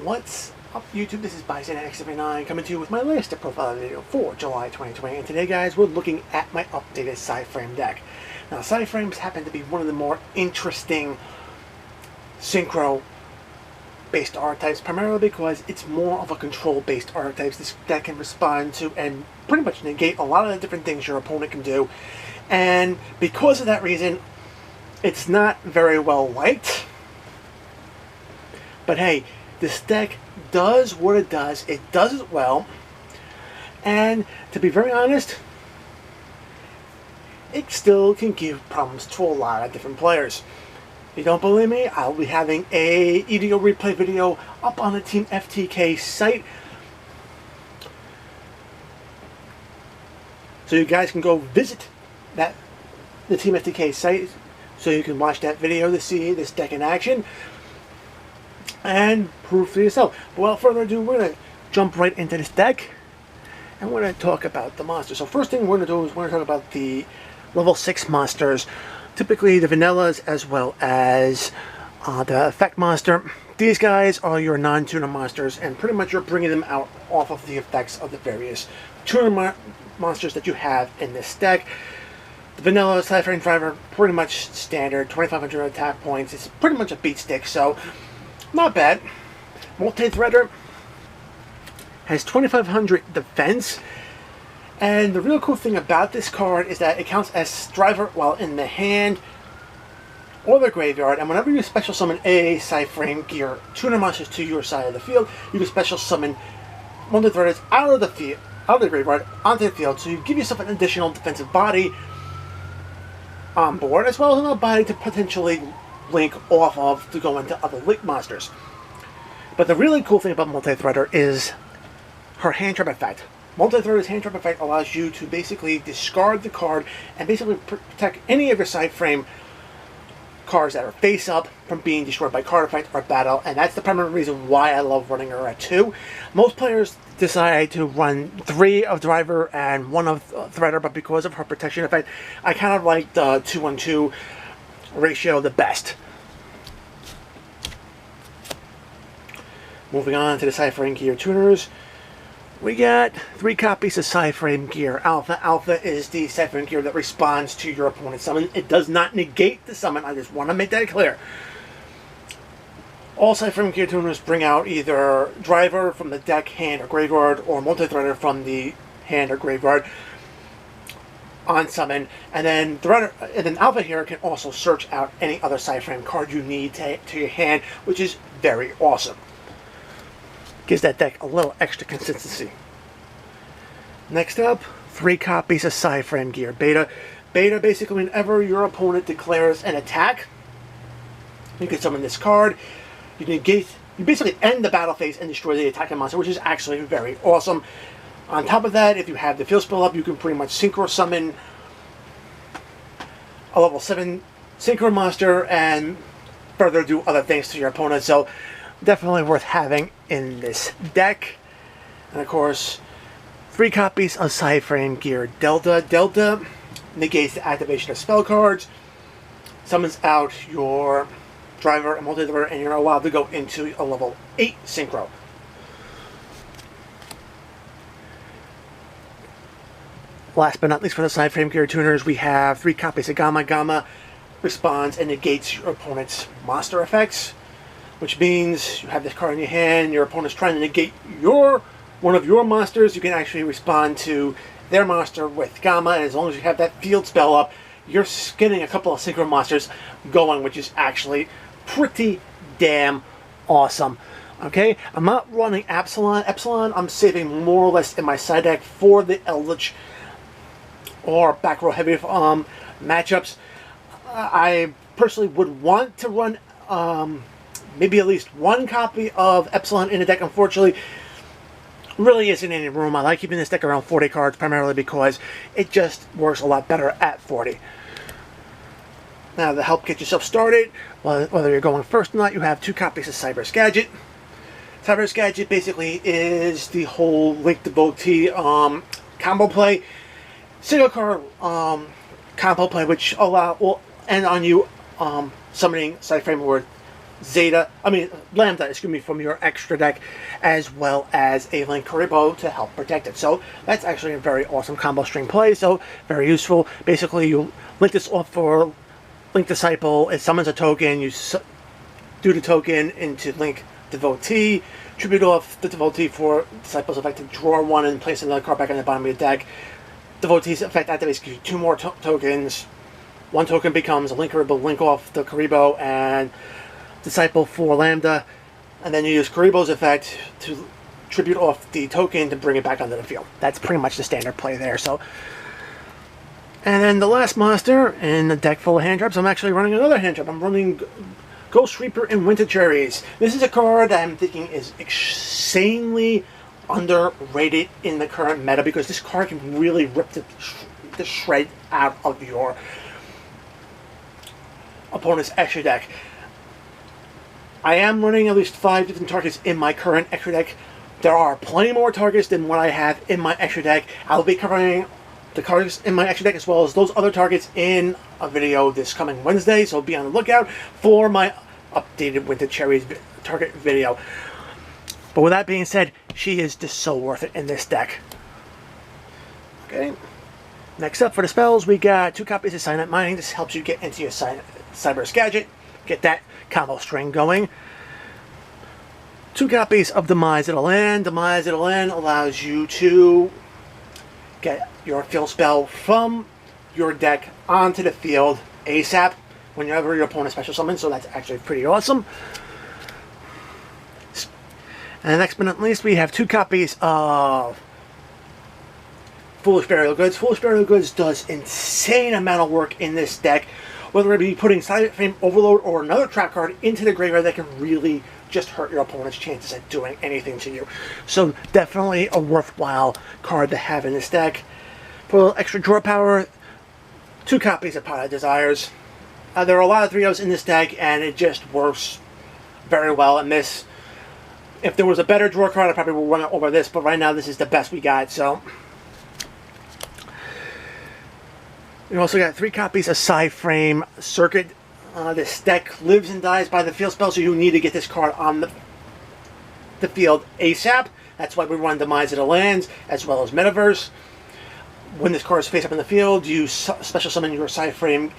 What's up, YouTube? This is Zeta coming to you with my latest profile video for July 2020. And today, guys, we're looking at my updated Sideframe deck. Now, Sideframes happen to be one of the more interesting synchro-based archetypes, primarily because it's more of a control-based archetype. This deck can respond to and pretty much negate a lot of the different things your opponent can do. And because of that reason, it's not very well liked. But hey, this deck does what it does. It does it well. And to be very honest, it still can give problems to a lot of different players. If you don't believe me, I'll be having a EDO replay video up on the Team FTK site. So you guys can go visit the Team FTK site so you can watch that video to see this deck in action and prove for yourself. But without further ado, we're going to jump right into this deck and we're going to talk about the monsters. So first thing we're going to do is we're going to talk about the level 6 monsters, typically the vanillas as well as the effect monster. These guys are your non-tuner monsters, and pretty much you're bringing them out off of the effects of the various tuner monsters that you have in this deck. The vanilla Sideframe driver, pretty much standard, 2,500 attack points. It's pretty much a beat stick, so not bad. Multi-threader has 2,500 defense, and the real cool thing about this card is that it counts as driver while in the hand or the graveyard, and whenever you special summon a Sideframe gear tuner monsters to your side of the field, you can special summon multi-threaders out of the graveyard onto the field, so you give yourself an additional defensive body on board, as well as another body to potentially link off of to go into other link monsters. But the really cool thing about Multi-Threader is her hand trap effect. Multi-Threader's hand trap effect allows you to basically discard the card and basically protect any of your Sideframe cards that are face up from being destroyed by card effect or battle, and that's the primary reason why I love running her at 2. Most players decide to run 3 of driver and 1 of threader, but because of her protection effect, I kind of like the 2-on-2 ratio the best. Moving on to the Sideframe gear tuners, we got 3 copies of Sideframe gear Alpha. Alpha is the Sideframe gear that responds to your opponent's summon. It does not negate the summon. I just want to make that clear. All Sideframe gear tuners bring out either driver from the deck, hand, or graveyard, or multi-threader from the hand or graveyard on summon, and then Alpha here can also search out any other Sideframe card you need to your hand, which is very awesome. Gives that deck a little extra consistency. Next up, 3 copies of Sideframe gear Beta. Beta, basically whenever your opponent declares an attack, you can summon this card. You basically end the battle phase and destroy the attacking monster, which is actually very awesome. On top of that, if you have the field spell up, you can pretty much synchro summon a level 7 synchro monster and further do other things to your opponent. So definitely worth having in this deck. And of course, 3 copies of Sideframe gear Delta. Delta negates the activation of spell cards, summons out your driver and multi-threader, and you're allowed to go into a level 8 synchro. Last but not least for the Sideframe gear tuners, we have 3 copies of Gamma. Gamma responds and negates your opponent's monster effects, which means you have this card in your hand, your opponent's trying to negate one of your monsters, you can actually respond to their monster with Gamma, and as long as you have that field spell up, you're getting a couple of synchro monsters going, which is actually pretty damn awesome. Okay, I'm not running Epsilon. Epsilon I'm saving more or less in my side deck for the Eldritch or back row heavy matchups. I personally would want to run maybe at least 1 copy of Epsilon in the deck. Unfortunately, really isn't any room. I like keeping this deck around 40 cards, primarily because it just works a lot better at 40. Now, to help get yourself started, whether you're going first or not, you have 2 copies of Cyber's Gadget. Cyber's Gadget basically is the whole Link Devotee combo play. Single card combo play, which will end on you summoning Sideframe Lambda, excuse me, from your extra deck, as well as a Link Kuriboh to help protect it. So that's actually a very awesome combo string play, so very useful. Basically, you link this off for Link Disciple, it summons a token, you do the token into Link Devotee, tribute off the Devotee for Disciple's effect to draw one and place another card back on the bottom of your deck. Devotee's effect activates, gives you 2 more tokens. 1 token becomes a Link Kuriboh, link off the Kuriboh, and Disciple for Lambda, and then you use Kuriboh's effect to tribute off the token to bring it back onto the field. That's pretty much the standard play there. So, and then the last monster in the deck full of hand traps, I'm actually running another hand trap. I'm running Ghost Reaper and Winter Cherries. This is a card that I'm thinking is insanely underrated in the current meta because this card can really rip the shred out of your opponent's extra deck. I am running at least 5 different targets in my current extra deck. There are plenty more targets than what I have in my extra deck. I'll be covering the targets in my extra deck as well as those other targets in a video this coming Wednesday, so be on the lookout for my updated Winter Cherries target video. But with that being said, she is just so worth it in this deck. Okay. Next up for the spells, we got 2 copies of Cyanide Mining. This helps you get into your Cyber's Gadget. Get that combo string going. 2 copies of Demise of the Land. Demise of the Land allows you to get your field spell from your deck onto the field ASAP whenever your opponent special summons, so that's actually pretty awesome. And next but not least, we have 2 copies of Foolish Burial Goods. Foolish Burial Goods does insane amount of work in this deck, whether it be putting Sideframe Overload or another trap card into the graveyard that can really just hurt your opponent's chances at doing anything to you. So definitely a worthwhile card to have in this deck. For a little extra draw power, 2 copies of Pot of Desires. There are a lot of 3-0s in this deck, and it just works very well in this. If there was a better draw card, I probably would run it over this, but right now this is the best we got, so. We also got 3 copies of Sideframe Circuit. This deck lives and dies by the field spell, so you need to get this card on the field ASAP. That's why we run Demise of the Lands, as well as Metaverse. When this card is face up in the field, you special summon your Sideframe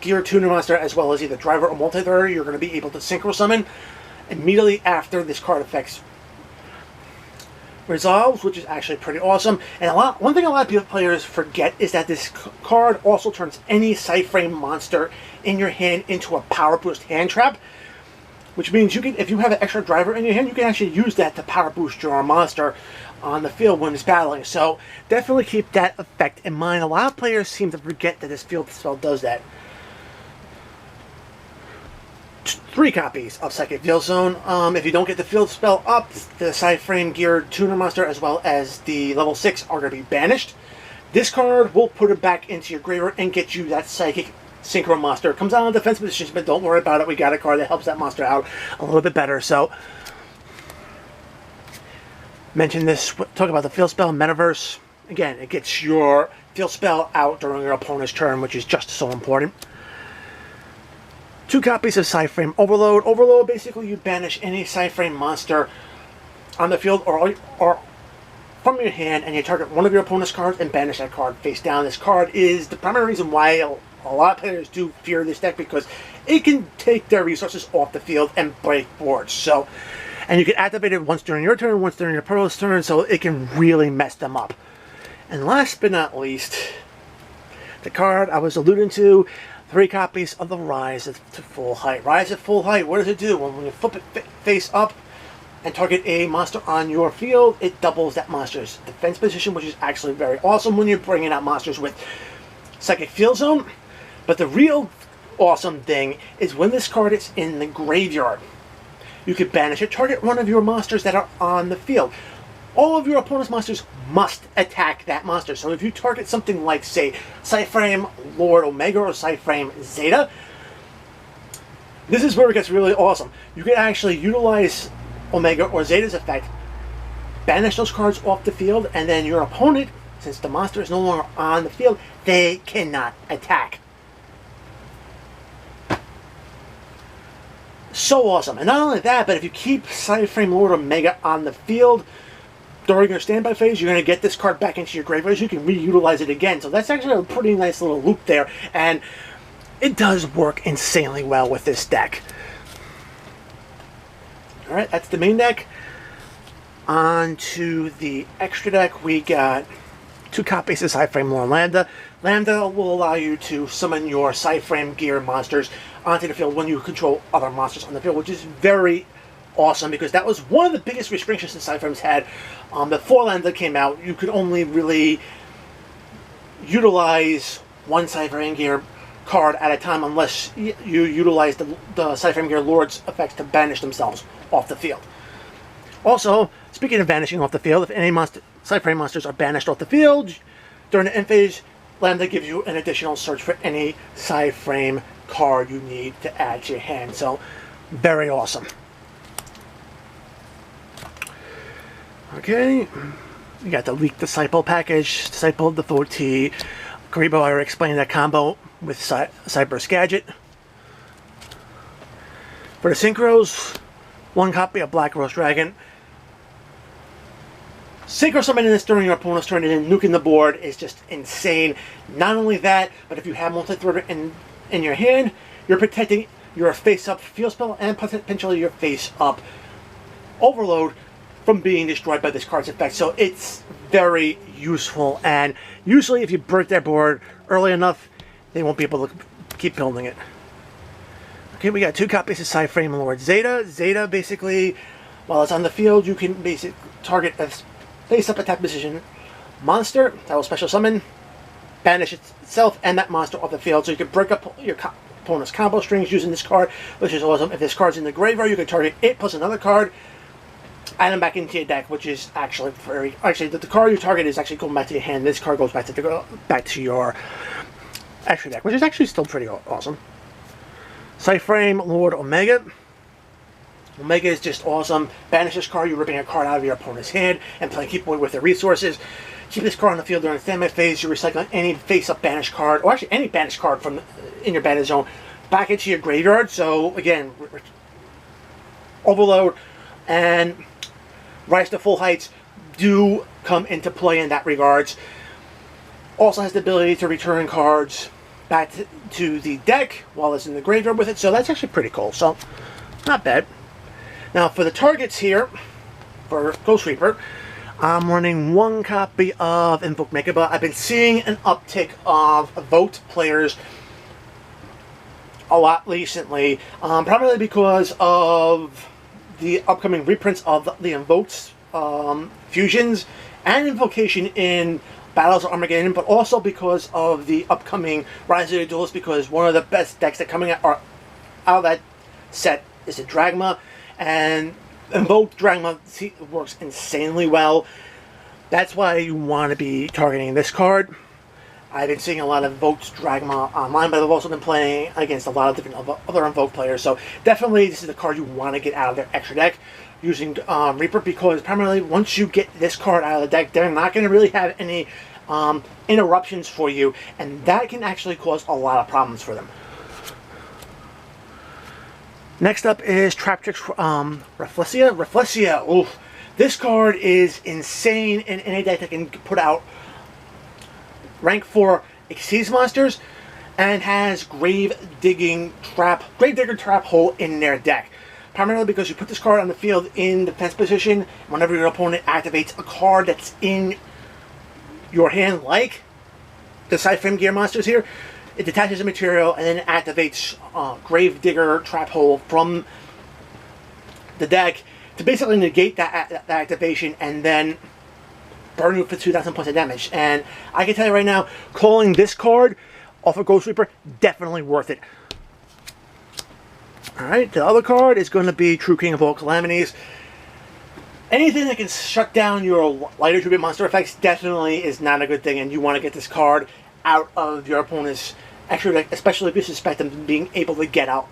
Gear Tuner Monster, as well as either Driver or Multi-Threader. You're going to be able to Synchro Summon immediately after this card effects resolves, which is actually pretty awesome. And one thing a lot of players forget is that this card also turns any Sideframe monster in your hand into a power boost hand trap, which means you can, if you have an extra driver in your hand, you can actually use that to power boost your monster on the field when it's battling. So definitely keep that effect in mind. A lot of players seem to forget that this field spell does that. 3 copies of Psychic Field Zone. If you don't get the field spell up, the Sideframe Geared Tuner Monster as well as the level 6 are going to be banished. This card will put it back into your graveyard and get you that Psychic Synchro Monster. It comes out on defense positions, but don't worry about it. We got a card that helps that monster out a little bit better. So, mention this, talk about the field spell in Metaverse. Again, it gets your field spell out during your opponent's turn, which is just so important. 2 copies of Sideframe Overload. Overload, basically you banish any Sideframe monster on the field or from your hand, and you target one of your opponent's cards and banish that card face down. This card is the primary reason why a lot of players do fear this deck, because it can take their resources off the field and break boards. So, and you can activate it once during your turn, once during your opponent's turn, so it can really mess them up. And last but not least, the card I was alluding to, 3 copies of the Rise to Full Height. Rise at Full Height, what does it do? Well, when you flip it face up and target a monster on your field, it doubles that monster's defense position, which is actually very awesome when you're bringing out monsters with Psychic Field Zone. But the real awesome thing is when this card is in the graveyard, you can banish it, target one of your monsters that are on the field. All of your opponent's monsters must attack that monster. So if you target something like, say, Sideframe Lord Omega or Sideframe Zeta, this is where it gets really awesome. You can actually utilize Omega or Zeta's effect, banish those cards off the field, and then your opponent, since the monster is no longer on the field, they cannot attack. So awesome. And not only that, but if you keep Sideframe Lord Omega on the field during your standby phase, you're going to get this card back into your graveyard so you can reutilize it again. So that's actually a pretty nice little loop there, and it does work insanely well with this deck. Alright, that's the main deck. On to the extra deck, we got 2 copies of Sideframe Lord Lambda. Lambda will allow you to summon your Sideframe gear monsters onto the field when you control other monsters on the field, which is very awesome because that was one of the biggest restrictions that Sideframes had. Before Lambda came out, you could only really utilize one Sideframe gear card at a time unless you utilize the Sideframe gear Lord's effects to banish themselves off the field. Also, speaking of banishing off the field, if any Sideframe monsters are banished off the field during the end phase, Lambda gives you an additional search for any Sideframe card you need to add to your hand. So, very awesome. Okay, you got the Leak Disciple package, Disciple Devotee. Grebo already explained that combo with Cyber's Gadget. For the Synchros, 1 copy of Black Rose Dragon. Synchro summoning this during your opponent's turn and nuking the board is just insane. Not only that, but if you have multi-threader in your hand, you're protecting your face-up field spell and potentially your face-up overload from being destroyed by this card's effect. So it's very useful, and usually if you break their board early enough, they won't be able to keep building it. Okay, we got 2 copies of Sideframe Lord Zeta. Zeta basically, while it's on the field, you can basically target a face-up attack position monster that will special summon, banish itself and that monster off the field, so you can break up your opponent's combo strings using this card, which is awesome. If this card's in the graveyard, you can target it plus another card, add them back into your deck, which is actually very... Actually, the card you target is actually going back to your hand. This card goes back to your extra deck, which is actually still pretty awesome. Sideframe Lord Omega. Omega is just awesome. Banish this card, you're ripping a card out of your opponent's hand and keep away with their resources. Keep this card on the field during the standby phase. You recycle any face-up banish card, or actually any banish card from in your banish zone, back into your graveyard. So again, Overload and Rise to Full Heights do come into play in that regards. Also has the ability to return cards back to the deck while it's in the graveyard with it. So that's actually pretty cool. So not bad. Now for the targets here, for Ghost Reaper, I'm running 1 copy of Invoke Megabot. I've been seeing an uptick of Vote players a lot recently, primarily because of the upcoming reprints of the Invoked fusions and Invocation in Battles of Armageddon, but also because of the upcoming Rise of the Duelists, because one of the best decks that coming out of that set is the Dragma, and Invoked Dragma works insanely well. That's why you want to be targeting this card. I've been seeing a lot of Invoked Dragma online, but I've also been playing against a lot of different other Invoked players, so definitely this is the card you want to get out of their extra deck using Reaper, because primarily once you get this card out of the deck, they're not going to really have any interruptions for you, and that can actually cause a lot of problems for them. Next up is Traptrix Rafflesia. Rafflesia, oof. This card is insane in any deck that can put out rank 4 Exceeds monsters and has Gravedigger Trap Hole in their deck. Primarily because you put this card on the field in defense position whenever your opponent activates a card that's in your hand, like the Sideframe Gear monsters here. It detaches a material and then activates Gravedigger Trap Hole from the deck to basically negate that activation and then burn you for 2,000 points of damage. And I can tell you right now, calling this card off of Ghost Reaper, definitely worth it. Alright, the other card is going to be True King of all Calamities. Anything that can shut down your lighter tribute monster effects definitely is not a good thing, and you want to get this card out of your opponent's extra deck, especially if you suspect them being able to get out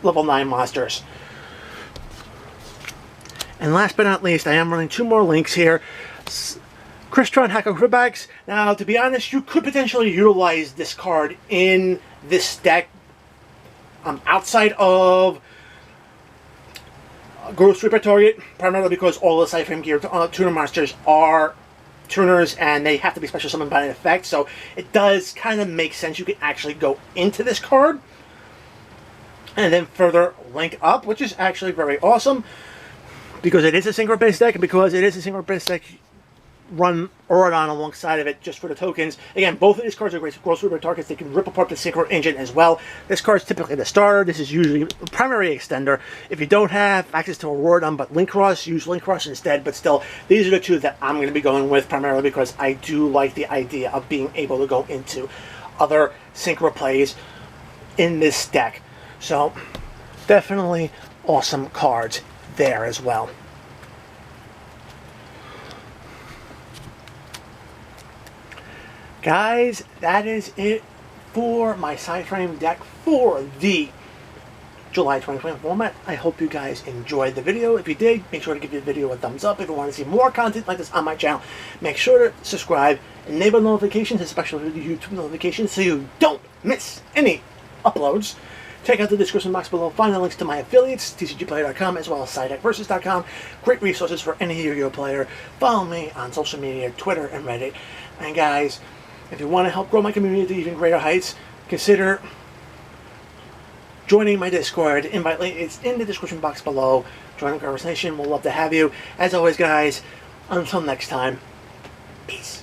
level 9 monsters. And last but not least, I am running 2 more links here. Christron Handcuff. Now, to be honest, you could potentially utilize this card in this deck outside of Gross Reaper target, primarily because all the Sideframe gear tuner monsters are tuners and they have to be special summoned by an effect, so it does kind of make sense you can actually go into this card and then further link up, which is actually very awesome because it is a synchro based deck, and because it is a synchro based deck, run Oradon alongside of it just for the tokens. Again, both of these cards are great Gross Reaper targets. They can rip apart the synchro engine as well. This card is typically the starter. This is usually the primary extender. If you don't have access to a Oradon but Link Cross, use Link Cross instead. But still, these are the two that I'm going to be going with primarily because I do like the idea of being able to go into other synchro plays in this deck. So definitely awesome cards there as well. Guys, that is it for my Sideframe deck for the July 2020 format. I hope you guys enjoyed the video. If you did, make sure to give the video a thumbs up. If you want to see more content like this on my channel, make sure to subscribe, enable notifications, especially the YouTube notifications, so you don't miss any uploads. Check out the description box below. Find the links to my affiliates, tcgplayer.com, as well as sidedeckversus.com. Great resources for any Yu-Gi-Oh player. Follow me on social media, Twitter, and Reddit. And guys, if you want to help grow my community to even greater heights, consider joining my Discord. Invite link is in the description box below. Join the conversation. We'll love to have you. As always, guys, until next time, peace.